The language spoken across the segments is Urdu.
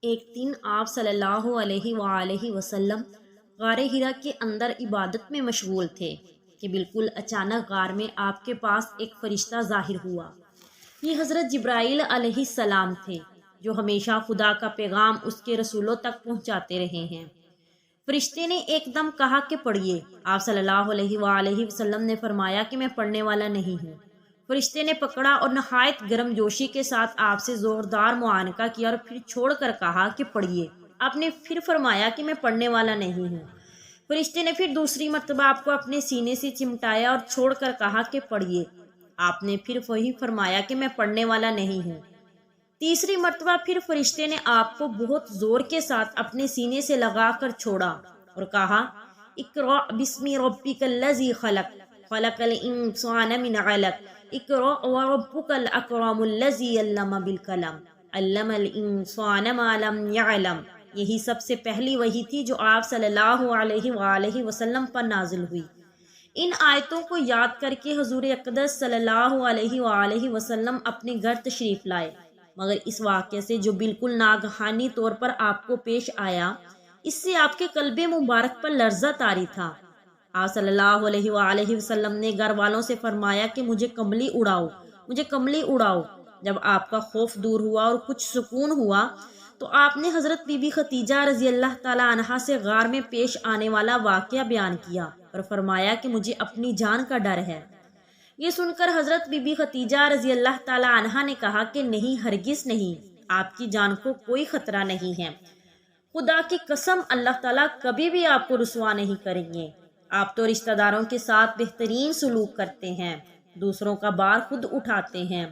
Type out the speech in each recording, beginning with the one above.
ایک دن آپ صلی اللہ علیہ وآلہ وسلم غار ہرا کے اندر عبادت میں مشغول تھے کہ بالکل اچانک غار میں آپ کے پاس ایک فرشتہ ظاہر ہوا۔ یہ حضرت جبرائیل علیہ السلام تھے جو ہمیشہ خدا کا پیغام اس کے رسولوں تک پہنچاتے رہے ہیں۔ فرشتے نے ایک دم کہا کہ پڑھیے۔ آپ صلی اللہ علیہ وآلہ وسلم نے فرمایا کہ میں پڑھنے والا نہیں ہوں۔ فرشتے نے پکڑا اور نہایت گرم جوشی کے ساتھ آپ سے زوردار معانقہ کیا اور پھر چھوڑ کر کہا کہ پڑھیے۔ آپ نے پھر فرمایا کہ میں پڑھنے والا نہیں ہوں۔ فرشتے نے پھر دوسری مرتبہ آپ کو اپنے سینے سے چمٹایا اور چھوڑ کر کہا کہ پڑھیے۔ آپ نے پھر وہی فرمایا کہ میں پڑھنے والا نہیں ہوں۔ تیسری مرتبہ پھر فرشتے نے آپ کو بہت زور کے ساتھ اپنے سینے سے لگا کر چھوڑا اور کہا، اقرأ بسم ربک الذی خلق خلق الانسان من علق اقرأ وربک الاکرم الذی علم بالقلم علم الانسان ما لم یعلم۔ یہی سب سے پہلی وحی تھی جو آپ صلی اللہ علیہ وآلہ وسلم پر نازل ہوئی۔ ان آیتوں کو یاد کر کے حضور اقدس صلی اللہ علیہ وآلہ وسلم اپنے گھر تشریف لائے، مگر اس واقعے سے جو بالکل ناگہانی طور پر آپ کو پیش آیا، اس سے آپ کے قلب مبارک پر لرزہ طاری تھا۔ آپ صلی اللہ علیہ وآلہ وسلم نے گھر والوں سے فرمایا کہ مجھے کمبلی اڑاؤ، مجھے کمبلی اڑاؤ۔ جب آپ کا خوف دور ہوا اور کچھ سکون ہوا تو آپ نے حضرت بی بی خدیجہ رضی اللہ تعالی عنہا سے غار میں پیش آنے والا واقعہ بیان کیا اور فرمایا کہ مجھے اپنی جان کا ڈر ہے۔ یہ سن کر حضرت بی بی خدیجہ رضی اللہ تعالی عنہا نے کہا کہ نہیں، ہرگز نہیں، آپ کی جان کو کوئی خطرہ نہیں ہے۔ خدا کی قسم، اللہ تعالیٰ کبھی بھی آپ کو رسوا نہیں کریں گے۔ آپ تو رشتہ داروں کے ساتھ بہترین سلوک کرتے ہیں، دوسروں کا بار خود اٹھاتے ہیں،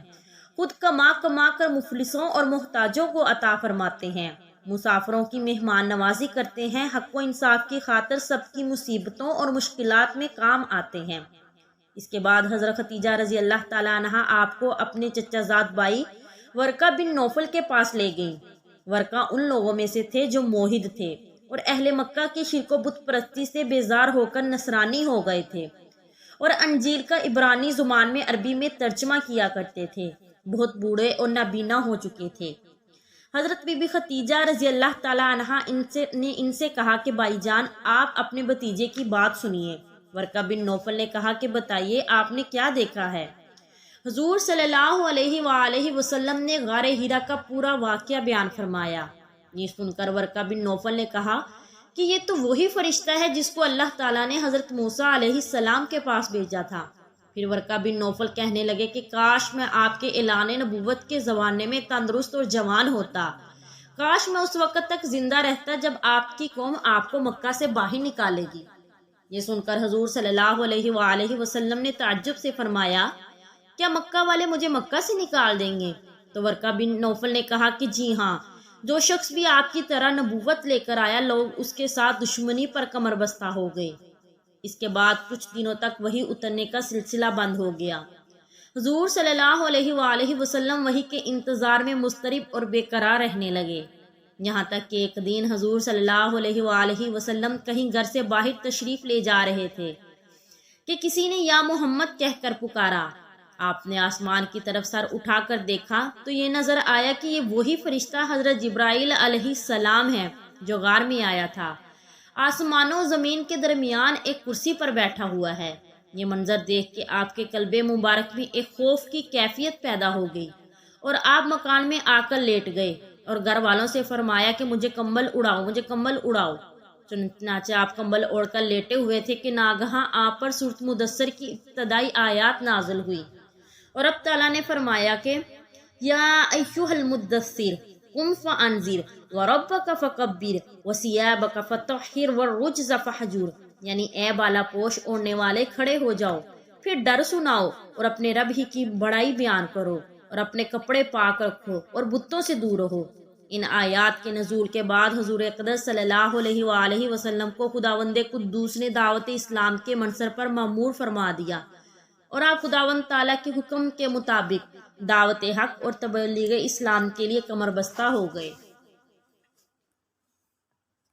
خود کما کما کر مفلسوں اور محتاجوں کو عطا فرماتے ہیں، مسافروں کی مہمان نوازی کرتے ہیں، حق و انصاف کی خاطر سب کی مصیبتوں اور مشکلات میں کام آتے ہیں۔ اس کے بعد حضرت خدیجہ رضی اللہ تعالی عنہا آپ کو اپنے چچا زاد بھائی ورقہ بن نوفل کے پاس لے گئیں۔ ورقہ ان لوگوں میں سے تھے جو موحد تھے اور اہل مکہ کی شرک و بت پرستی سے بیزار ہو کر نصرانی ہو گئے تھے اور انجیل کا عبرانی زبان میں عربی میں ترجمہ کیا کرتے تھے، بہت بوڑھے اور نابینا ہو چکے تھے۔ حضرت بی بی خدیجہ رضی اللہ تعالی عنہا نے ان سے کہا کہ بھائی جان، آپ اپنے بھتیجے کی بات سنیے۔ ورقہ بن نوفل نے کہا کہ بتائیے، آپ نے کیا دیکھا ہے؟ حضور صلی اللہ علیہ وآلہ وسلم نے غار ہرا کا پورا واقعہ بیان فرمایا۔ یہ سن کر ورقہ بن نوفل نے کہا کہ یہ تو وہی فرشتہ ہے جس کو اللہ تعالیٰ نے حضرت موسیٰ علیہ السلام کے پاس بھیجا تھا۔ پھر ورقہ بن نوفل کہنے لگے کہ کاش میں آپ کے اعلان نبوت کے زمانے میں تندرست اور جوان ہوتا، کاش میں اس وقت تک زندہ رہتا جب آپ کی قوم آپ کو مکہ سے باہر نکالے گی۔ یہ سن کر حضور صلی اللہ علیہ وآلہ وسلم نے تعجب سے فرمایا، کیا مکہ والے مجھے مکہ سے نکال دیں گے؟ تو ورقہ بن نوفل نے کہا کہ جی ہاں، جو شخص بھی آپ کی طرح نبوت لے کر آیا، لوگ اس کے ساتھ دشمنی پر کمر بستہ ہو گئے۔ اس کے بعد کچھ دنوں تک وحی اترنے کا سلسلہ بند ہو گیا۔ حضور صلی اللہ علیہ وآلہ وسلم وحی کے انتظار میں مضطرب اور بے قرار رہنے لگے، یہاں تک کہ ایک دن حضور صلی اللہ علیہ وآلہ وسلم کہیں گھر سے باہر تشریف لے جا رہے تھے کہ کسی نے یا محمد کہہ کر پکارا۔ آپ نے آسمان کی طرف سر اٹھا کر دیکھا تو یہ نظر آیا کہ یہ وہی فرشتہ حضرت جبرائیل علیہ السلام ہے جو غار میں آیا تھا۔ آسمان و زمین کے درمیان ایک کرسی پر بیٹھا ہوا ہے۔ یہ منظر دیکھ کے آپ کے قلب مبارک میں ایک خوف کی کیفیت پیدا ہو گئی اور آپ مکان میں آ کر لیٹ گئے اور گھر والوں سے فرمایا کہ مجھے کمبل اڑاؤ، مجھے کمبل اڑاؤ۔ چنانچہ آپ کمبل اوڑھ کر لیٹے ہوئے تھے کہ ناگہاں آپ پر سورۃ مدثر کی ابتدائی آیات نازل ہوئی اور اب تعالیٰ نے فرمایا کہ یا ایھا المدثر قم فانذر وربک فکبر وثیابک فطہر والرجز فہجر، یعنی اے بالا پوش اوڑھنے والے، کھڑے ہو جاؤ، پھر ڈر سناؤ اور اپنے رب ہی کی بڑائی بیان کرو اور اپنے کپڑے پاک رکھو اور بتوں سے دور رہو۔ ان آیات کے نزول کے بعد حضور اقدس صلی اللہ علیہ وآلہ وسلم کو خداوند قدوس نے دعوت اسلام کے منصر پر مامور فرما دیا اور آپ خداوند تعالیٰ کے حکم کے مطابق دعوت حق اور تبلیغ اسلام کے لیے کمر بستہ ہو گئے۔